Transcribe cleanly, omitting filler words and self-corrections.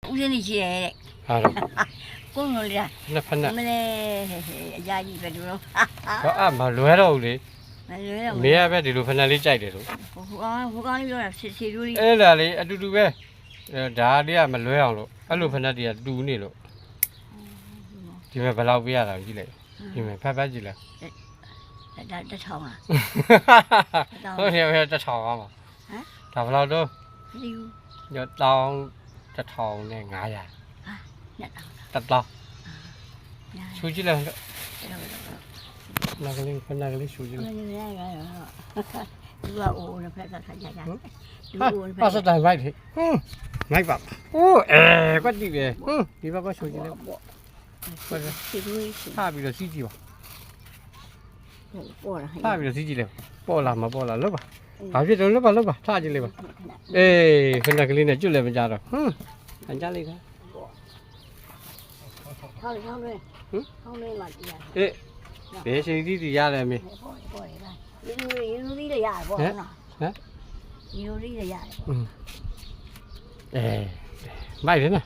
ဦးစင်းကြီးရှိရဲတဲ့ ဟာတော့ ကိုယ်လိုလား နှစ်ဖက်နဲ့ မလဲအရာကြီးပဲတို့တော့ တော့အမလွဲတော့ဘူးလေ မလွဲတော့ မေကပဲဒီလိုဖက်နဲ့လေးကြိုက်တယ်လို့ ဟိုကောင်လေးပြောတာစီတို့လေး အဲ့လာလေအတူတူပဲဒါလေးကမလွဲအောင်လို့အဲ့လိုဖက်နဲ့တည်းကတူနေလို့ဒီမဲ့ဘယ်လောက်ပေးရတာကြည့်လိုက်ဒီမဲ့ဖက်ဖက်ကြည့်လိုက် ဒါတထောင်လား ဟုတ်တယ်ပဲတစ်ထောင်အောင်ပါဒါဘယ်လောက်တော့ ဒီဦး ညတောင်း1500နဲ့900 နဲ့တောင် တက်တော့ ညာ ရှူကြည့်လိုက် တော့ နောက်ကလေးဖက်နဲ့ကလေးရှူကြည့် မ လိုက် နေရရသူကအိုးနဲ့ဖက်ဆက်ကြကြသူ ဟာ အိုးနဲ့ဖ ပါ က် စတိုင်ဘိုက်ဟိမိုက်ပါโอ้ကွက်ကြည့်ပဲဒီဘက်ကရှူကြည့်လိုက် စီတို့လေးစီ ထားပြီးတော့စီးကြည့်ပါ ပေါ်လာ ထားပြီးတော့စီးကြည့်လိုက်ပေါ်လာမပေါ်လာလောက်ပါဘာဖြစ်တော့လောက်ပါထားကြည့်လိုက်ပါအေးခဏကလေးနဲ့ကျွတ်လည်းမကြတော့အကြလိုက်တာ ထောင်းလေးထောင်းလေးမှကြည့်ရ အေးဘယ်ချိန်စီးစီရတယ်မေ ပေါ်ရပါဒီလိုလေးလည်းရတယ်ပေါ့နော် ဟမ် ဒီလိုလေးလည်းရတယ် အေးမိုက်တယ်နော်